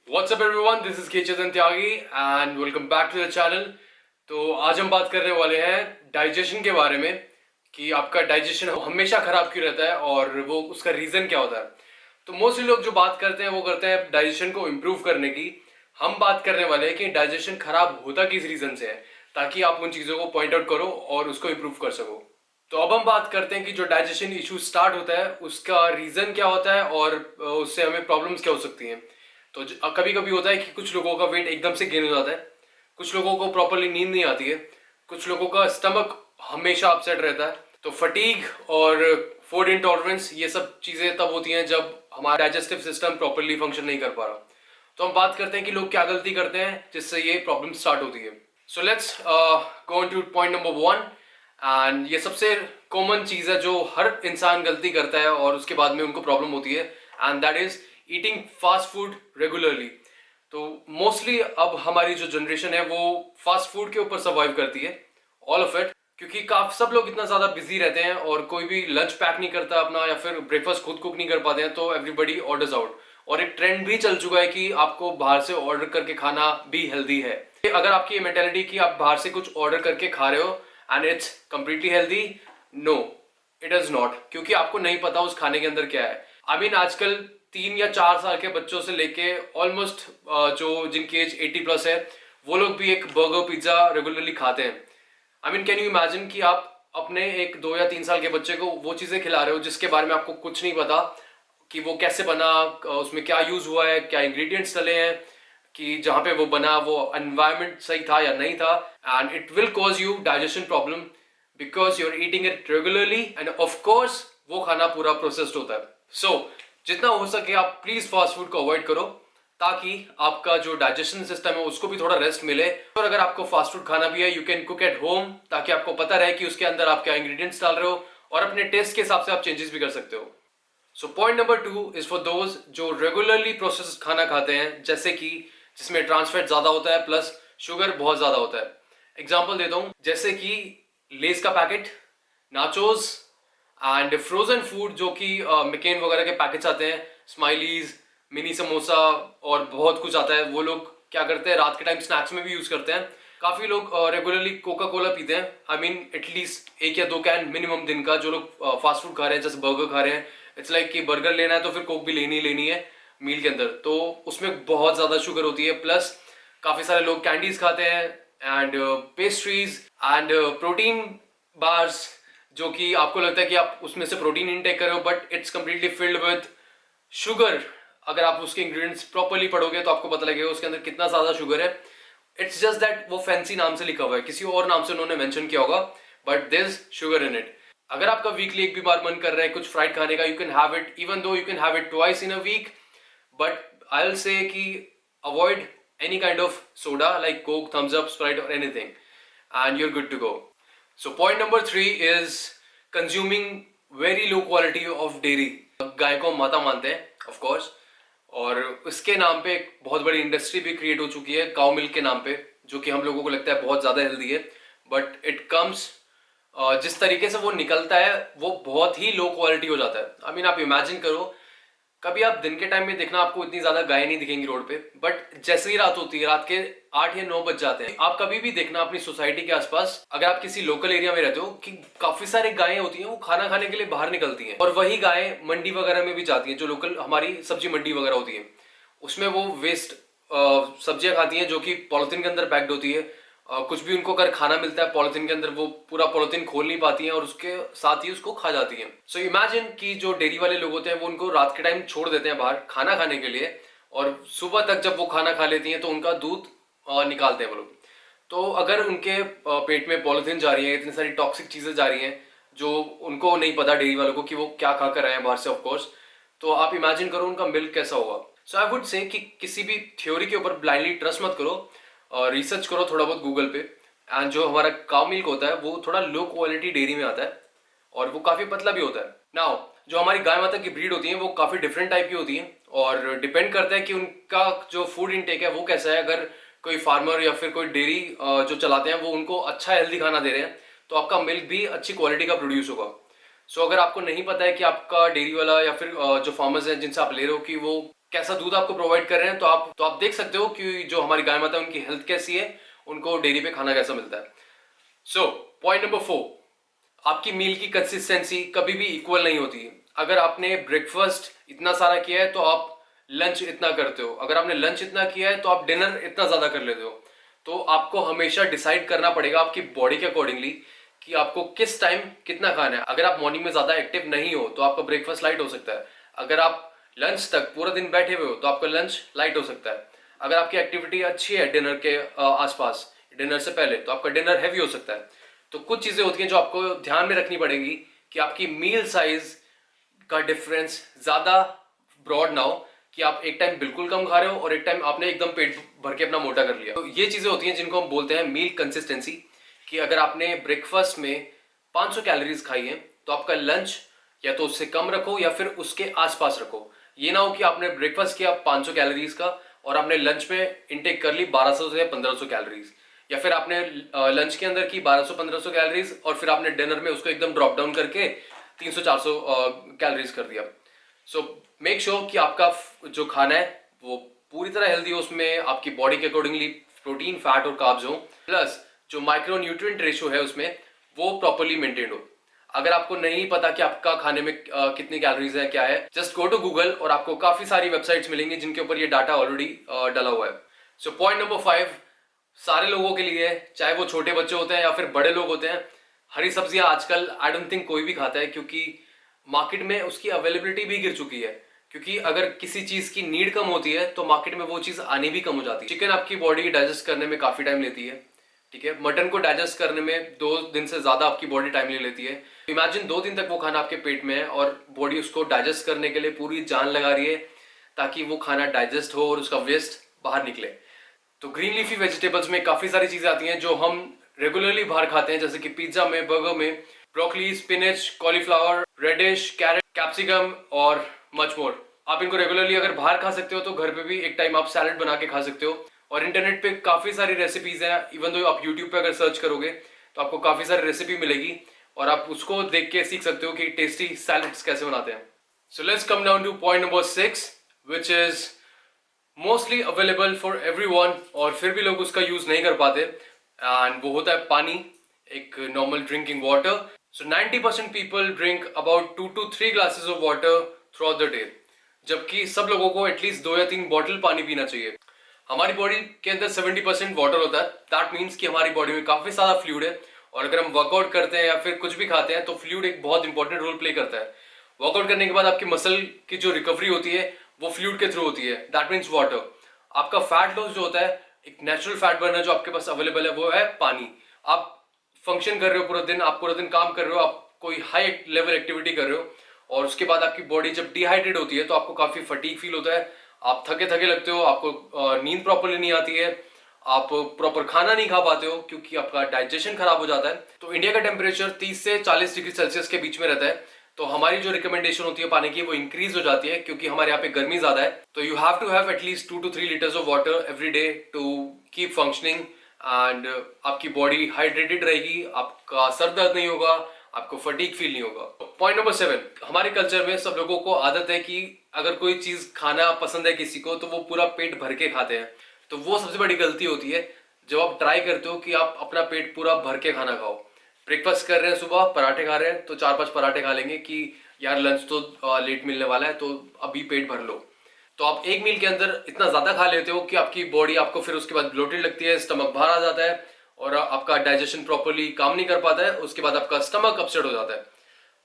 What's up everyone, this is K Chetan Tyagi and welcome back to the channel. तो आज हम बात करने वाले हैं डाइजेशन के बारे में कि आपका डाइजेशन हमेशा खराब क्यों रहता है और वो उसका रीज़न क्या होता है। तो मोस्टली लोग जो बात करते हैं वो करते हैं डाइजेशन को इम्प्रूव करने की। हम बात करने वाले हैं कि डाइजेशन खराब होता किस रीज़न से है, ताकि आप उन चीज़ों को पॉइंट आउट करो और उसको इम्प्रूव कर सको। तो अब हम बात करते हैं कि जो डाइजेशन इशू स्टार्ट होता है उसका रीज़न क्या होता है और उससे हमें प्रॉब्लम्स क्या हो सकती हैं। तो कभी कभी होता है कि कुछ लोगों का वेट एकदम से गेन हो जाता है, कुछ लोगों को प्रॉपरली नींद नहीं आती है, कुछ लोगों का स्टमक हमेशा अपसेट रहता है। तो फटीग और फूड इंटॉलरेंस ये सब चीज़ें तब होती हैं जब हमारा डाइजेस्टिव सिस्टम प्रॉपरली फंक्शन नहीं कर पा रहा। तो हम बात करते हैं कि लोग क्या गलती करते हैं जिससे ये प्रॉब्लम स्टार्ट होती है। So let's go on two point number 1। And ये सबसे कॉमन चीज़ है जो हर इंसान गलती करता है और उसके बाद में उनको प्रॉब्लम होती है, and that is eating fast food regularly. तो मोस्टली अब हमारी जो जनरेशन है वो फास्ट फूड के ऊपर सर्वाइव करती है, ऑल ऑफ इट, क्योंकि काफी सब लोग इतना ज़्यादा बिजी रहते हैं और कोई भी लंच पैक नहीं करता अपना या फिर ब्रेकफास्ट खुद कुक नहीं कर पाते हैं, तो एवरीबडी ऑर्डर्स आउट। और एक ट्रेंड भी चल चुका है कि आपको बाहर से ऑर्डर करके खाना भी हेल्दी है। अगर आपकी ये मेंटेलिटी कि आप बाहर से कुछ ऑर्डर करके खा रहे हो and it's completely healthy, no it is not, क्योंकि आपको नहीं पता उस खाने के अंदर क्या है। आई मीन आजकल 3 या 4 साल के बच्चों से लेके ऑलमोस्ट जो जिनकी एज 80+ है वो लोग भी एक बर्गर पिज्जा रेगुलरली खाते हैं। I mean can you imagine कि आप अपने एक 2 या 3 साल के बच्चे को वो चीज़ें खिला रहे हो जिसके बारे में आपको कुछ नहीं पता कि वो कैसे बना, उसमें क्या यूज़ हुआ है, क्या इंग्रेडिएंट्स डले हैं, कि जहाँ पे वो बना वो एनवायरनमेंट सही था या नहीं था। And it will cause you digestion problem because you are eating it regularly and of course वो खाना पूरा प्रोसेस्ड होता है। सो जितना हो सके आप प्लीज फास्ट फूड को अवॉइड करो, ताकि आपका जो डाइजेशन सिस्टम है उसको भी थोड़ा रेस्ट मिले। और अगर आपको फास्ट फूड खाना भी है, you can cook at home, ताकि आपको पता रहे कि उसके अंदर आप क्या इंग्रेडिएंट्स डाल रहे हो और अपने टेस्ट के हिसाब से आप चेंजेस भी कर सकते हो। So point number 2 is for those जो रेगुलरली प्रोसेस्ड खाना खाते हैं, जैसे कि जिसमें ट्रांस फैट ज्यादा होता है प्लस शुगर बहुत ज्यादा होता है। एग्जाम्पल देता हूँ, जैसे कि लेस का packet, nachos and frozen food जो कि मैकेन वगैरह के पैकेट्स आते हैं, स्माइलीज, मिनी समोसा और बहुत कुछ आता है। वो लोग क्या करते हैं, रात के टाइम स्नैक्स में भी यूज करते हैं। काफी लोग रेगुलरली कोका कोला पीते हैं। आई मीन एटलीस्ट 1 या 2 कैन मिनिमम दिन का। जो लोग फास्ट फूड खा रहे हैं, जैसे बर्गर खा रहे हैं, इट्स लाइक कि बर्गर लेना है तो फिर कोक भी लेनी लेनी है मील के अंदर, तो उसमें बहुत ज़्यादा शुगर होती है। प्लस काफ़ी सारे लोग कैंडीज खाते हैं and pastries and protein bars, जो कि आपको लगता है कि आप उसमें से प्रोटीन इनटेक कर रहे हो, but it's completely filled with sugar. अगर आप उसके इंग्रेडिएंट्स प्रॉपरली पढ़ोगे तो आपको पता लगेगा उसके अंदर कितना ज़्यादा शुगर है। इट्स जस्ट दैट वो फैंसी नाम से लिखा हुआ है, किसी और नाम से उन्होंने मेंशन किया होगा, but there is sugar in it. अगर आपका वीकली एक भी बार मन कर रहा है कुछ फ्राइड खाने का, you can have it, even though you can have it twice in a week, but I will say कि avoid any kind of soda like Coke, Thumbs Up, Sprite or anything, and you're good to go. So point number 3 is consuming very low quality of dairy. गाय को माता मानते हैं of course, और उसके नाम पे एक बहुत बड़ी इंडस्ट्री भी क्रिएट हो चुकी है काउ मिल्क के नाम पे, जो कि हम लोगों को लगता है बहुत ज़्यादा हेल्दी है, बट इट कम्स जिस तरीके से वो निकलता है वो बहुत ही लो क्वालिटी हो जाता है। आई मीन आप इमेजिन करो, कभी आप दिन के टाइम में देखना आपको इतनी ज्यादा गाय नहीं दिखेंगी रोड पे, बट जैसे ही रात होती है, रात के 8 या 9 बज जाते हैं, आप कभी भी देखना अपनी सोसाइटी के आसपास, अगर आप किसी लोकल एरिया में रहते हो, कि काफी सारी गायें होती हैं वो खाना खाने के लिए बाहर निकलती हैं। और वही गायें मंडी वगैरह में भी जाती हैं, जो लोकल हमारी सब्जी मंडी वगैरह होती है, उसमें वो वेस्ट सब्जियां खाती हैं जो कि पॉलिथीन के अंदर पैक्ड होती है। कुछ भी उनको अगर खाना मिलता है पॉलिथीन के अंदर, वो पूरा पॉलिथीन खोल नहीं पाती हैं और उसके साथ ही उसको खा जाती हैं। सो इमेजिन कि जो डेयरी वाले लोग होते हैं वो उनको रात के टाइम छोड़ देते हैं बाहर खाना खाने के लिए, और सुबह तक जब वो खाना खा लेती हैं तो उनका दूध निकालते हैं वो लोग। तो अगर उनके पेट में पॉलिथीन जा रही है, इतनी सारी टॉक्सिक चीज़ें जा रही हैं जो उनको नहीं पता डेयरी वालों को कि वो क्या खा कर आए हैं बाहर से ऑफकोर्स, तो आप इमेजिन करो उनका मिल्क कैसा होगा। सो आई वुड से कि किसी भी थ्योरी के ऊपर ब्लाइंडली ट्रस्ट मत करो, रिसर्च करो थोड़ा बहुत गूगल पे। एंड जो हमारा काउ मिल्क होता है वो थोड़ा लो क्वालिटी डेयरी में आता है और वो काफ़ी पतला भी होता है। नाउ जो हमारी गाय माता की ब्रीड होती है वो काफ़ी डिफरेंट टाइप की होती है और डिपेंड करता है कि उनका जो फूड इनटेक है वो कैसा है। अगर कोई फार्मर या फिर कोई डेयरी जो चलाते हैं वो उनको अच्छा हेल्दी खाना दे रहे हैं तो आपका मिल्क भी अच्छी क्वालिटी का प्रोड्यूस होगा। सो अगर आपको नहीं पता है कि आपका डेयरी वाला या फिर जो फार्मर्स हैं जिनसे आप ले रहे हो कि वो कैसा दूध आपको प्रोवाइड कर रहे हैं, तो आप देख सकते हो कि जो हमारी गाय माता है उनकी हेल्थ कैसी है, उनको डेयरी पे खाना कैसा मिलता है। सो पॉइंट नंबर 4, आपकी मील की कंसिस्टेंसी कभी भी इक्वल नहीं होती। अगर आपने ब्रेकफास्ट इतना सारा किया है तो आप लंच इतना करते हो, अगर आपने लंच इतना किया है तो आप डिनर इतना ज्यादा कर लेते हो। तो आपको हमेशा डिसाइड करना पड़ेगा आपकी बॉडी के अकॉर्डिंगली कि आपको किस टाइम कितना खाना है। अगर आप मॉर्निंग में ज्यादा एक्टिव नहीं हो तो आपका ब्रेकफास्ट लाइट हो सकता है। अगर आप लंच तक पूरा दिन बैठे हुए हो तो आपका लंच लाइट हो सकता है। अगर आपकी एक्टिविटी अच्छी है डिनर के आसपास, डिनर से पहले, तो आपका डिनर हैवी हो सकता है। तो कुछ चीजें होती हैं जो आपको ध्यान में रखनी पड़ेगी कि आपकी मील साइज का डिफरेंस ज्यादा ब्रॉड ना हो, कि आप एक टाइम बिल्कुल कम खा रहे हो और एक टाइम आपने एकदम पेट भर के अपना मोटा कर लिया। तो ये चीजें होती हैं जिनको हम बोलते हैं मील कंसिस्टेंसी, कि अगर आपने ब्रेकफास्ट में 500 कैलोरीज खाई है तो आपका लंच या तो उससे कम रखो या फिर उसके आसपास रखो। ये ना हो कि आपने ब्रेकफास्ट किया 500 कैलोरीज का और आपने लंच में इनटेक कर ली 1200 से 1500 कैलोरीज, या फिर आपने लंच के अंदर की 1200-1500 कैलोरीज और फिर आपने डिनर में उसको एकदम ड्रॉप डाउन करके 300-400 कैलोरीज कर दिया। सो मेक श्योर कि आपका जो खाना है वो पूरी तरह हेल्दी हो, उसमें आपकी बॉडी के अकॉर्डिंगली प्रोटीन, फैट और कार्ब्स हो, प्लस जो माइक्रो न्यूट्रिएंट रेशियो है उसमें वो प्रॉपरली मेंटेन हो। अगर आपको नहीं पता कि आपका खाने में कितनी कैलोरीज है क्या है, जस्ट गो टू गूगल और आपको काफी सारी वेबसाइट्स मिलेंगी जिनके ऊपर ये डाटा ऑलरेडी डला हुआ है। सो पॉइंट नंबर 5 सारे लोगों के लिए, चाहे वो छोटे बच्चे होते हैं या फिर बड़े लोग होते हैं, हरी सब्जियां आजकल आई डोंट थिंक कोई भी खाता है, क्योंकि मार्केट में उसकी अवेलेबिलिटी भी गिर चुकी है। क्योंकि अगर किसी चीज की नीड कम होती है तो मार्केट में वो चीज आनी भी कम हो जाती है। चिकन आपकी बॉडी डाइजेस्ट करने में काफी टाइम लेती है, ठीक है। मटन को डाइजेस्ट करने में 2 दिन से ज्यादा आपकी बॉडी टाइम ले लेती है। इमेजिन 2 दिन तक वो खाना आपके पेट में है और बॉडी उसको डाइजेस्ट करने के लिए पूरी जान लगा रही है ताकि वो खाना डाइजेस्ट हो और उसका वेस्ट बाहर निकले। तो ग्रीन लीफी वेजिटेबल्स में काफी सारी चीजें आती हैं जो हम रेगुलरली बाहर खाते हैं, जैसे कि पिज्जा में, बर्गर में, broccoli, spinach, cauliflower, radish, carrot, capsicum और मच मोर। आप इनको रेगुलरली अगर बाहर खा सकते हो तो घर पे भी एक टाइम आप सैलेड बना के खा सकते हो। और इंटरनेट पे काफी सारी रेसिपीज हैं, इवन दो आप यूट्यूब पे अगर सर्च करोगे तो आपको काफी सारी रेसिपी मिलेगी और आप उसको देख के सीख सकते हो कि टेस्टी सैलेड्स कैसे बनाते हैं। So let's come down two point number 6, which is mostly available for everyone और फिर भी लोग उसका यूज नहीं कर पाते, एंड वो होता है पानी, एक normal drinking water. So 90% people drink about 2 to 3 glasses of water through out the day, जबकि सब लोगों को एटलीस्ट 2 या 3 बॉटल पानी पीना चाहिए। हमारी बॉडी के अंदर 70% वाटर होता है, दैट मीन्स कि हमारी बॉडी में काफी सारा फ्लूइड है। और अगर हम वर्कआउट करते हैं या फिर कुछ भी खाते हैं तो फ्लूइड एक बहुत इंपॉर्टेंट रोल प्ले करता है। वर्कआउट करने के बाद आपकी मसल की जो रिकवरी होती है वो फ्लूइड के थ्रू होती है, दैट मीन्स वाटर। आपका फैट लॉस जो होता है, एक नेचुरल फैट बर्नर जो आपके पास अवेलेबल है वो है पानी। आप फंक्शन कर रहे हो पूरा दिन, आप पूरा दिन काम कर रहे हो, आप कोई हाई लेवल एक्टिविटी कर रहे हो और उसके बाद आपकी बॉडी जब डिहाइड्रेट होती है तो आपको काफी फटीग फील होता है, आप थके थके लगते हो, आपको नींद प्रॉपरली नहीं आती है, आप प्रॉपर खाना नहीं खा पाते हो क्योंकि आपका डाइजेशन खराब हो जाता है। तो इंडिया का टेम्परेचर 30 से 40 डिग्री सेल्सियस के बीच में रहता है, तो हमारी जो रिकमेंडेशन होती है पानी की वो इंक्रीज हो जाती है क्योंकि हमारे यहाँ पे गर्मी ज्यादा है। तो you have to have at least 2 to 3 litres of water every day to keep functioning, and आपकी बॉडी हाइड्रेटेड रहेगी, आपका सर दर्द नहीं होगा, आपको फटीग फील नहीं होगा। पॉइंट नंबर 7, हमारे कल्चर में सब लोगों को आदत है कि अगर कोई चीज खाना पसंद है किसी को तो वो पूरा पेट भर के खाते हैं। तो वो सबसे बड़ी गलती होती है जब आप ट्राई करते हो कि आप अपना पेट पूरा भर के खाना खाओ। ब्रेकफास्ट कर रहे हैं, सुबह पराठे खा रहे हैं तो 4-5 पराठे खा लेंगे कि यार लंच तो लेट मिलने वाला है तो अभी पेट भर लो। तो आप एक मील के अंदर इतना ज्यादा खा लेते हो कि आपकी बॉडी आपको फिर उसके बाद ब्लोटेड लगती है, स्टमक बाहर आ जाता है और आपका डाइजेशन प्रॉपरली काम नहीं कर पाता है, उसके बाद आपका स्टमक अपसेट हो जाता है।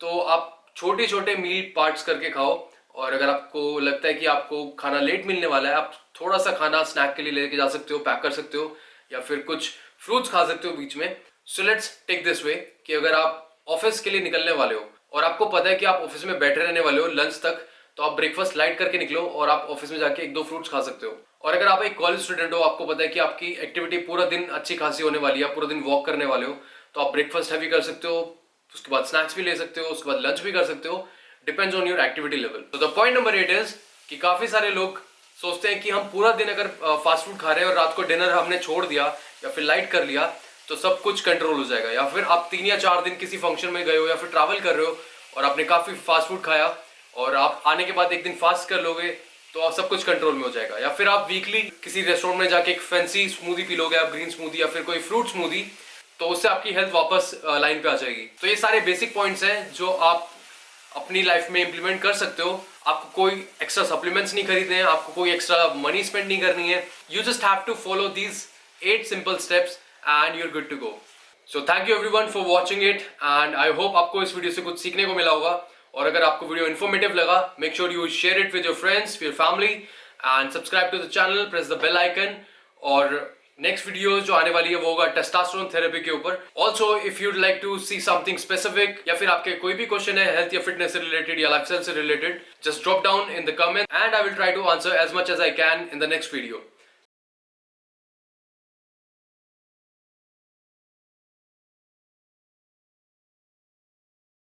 तो आप छोटे छोटे मील पार्ट्स करके खाओ, और अगर आपको लगता है कि आपको खाना लेट मिलने वाला है, आप थोड़ा सा खाना स्नैक के लिए लेके जा सकते हो, पैक कर सकते हो, या फिर कुछ फ्रूट्स खा सकते हो बीच में। So let's take this way कि अगर आप ऑफिस के लिए निकलने वाले हो और आपको पता है कि आप ऑफिस में बैठे रहने वाले हो लंच तक, तो आप ब्रेकफास्ट लाइट करके निकलो और आप ऑफिस में जाके 1-2 फ्रूट्स खा सकते हो। और अगर आप एक कॉलेज स्टूडेंट हो, आपको पता है कि आपकी एक्टिविटी पूरा दिन अच्छी खासी होने वाली है, पूरा दिन वॉक करने वाले हो, तो आप ब्रेकफास्ट हैवी कर सकते हो, उसके बाद स्नैक्स भी ले सकते हो, उसके बाद लंच भी कर सकते हो, depends on your activity level. तो द पॉइंट नंबर 8 इज कि काफी सारे लोग सोचते हैं कि हम पूरा दिन अगर फास्ट फूड खा रहे हैं और रात को डिनर हमने छोड़ दिया या फिर लाइट कर लिया तो सब कुछ कंट्रोल हो जाएगा। या फिर आप 3 या 4 दिन किसी फंक्शन में गए हो या फिर ट्रैवल कर रहे हो और आपने काफी फास्ट फूड खाया और आप आने के बाद एक दिन फास्ट कर लोगे तो आप सब कुछ कंट्रोल में हो जाएगा। या फिर आप वीकली किसी रेस्टोरेंट में जाके एक फैंसी स्मूदी पी लोगे, आप ग्रीन स्मूदी या फिर कोई फ्रूट स्मूदी, तो उससे आपकी हेल्थ वापस लाइन पे आ जाएगी। तो ये सारे बेसिक पॉइंट्स हैं जो आप अपनी लाइफ में इंप्लीमेंट कर सकते हो। आपको कोई एक्स्ट्रा सप्लीमेंट्स नहीं खरीदने हैं, आपको कोई एक्स्ट्रा मनी स्पेंड नहीं करनी है। You just have to follow these 8 simple steps and you are good to go. So thank you everyone for watching it and I hope आपको इस वीडियो से कुछ सीखने को मिला होगा। और अगर आपको वीडियो इन्फॉर्मेटिव लगा, make sure you share it with your friends, your family and subscribe to the channel, press the bell icon. और नेक्स्ट वीडियो जो आने वाली है वो होगा टेस्टोस्टेरोन थेरेपी के ऊपर। Also if you'd like to see something specific या फिर आपके कोई भी क्वेश्चन है हेल्थ या फिटनेस से रिलेटेड या लाइफस्टाइल से related, just drop down in the comment and I will try to answer as much as I can in the next video.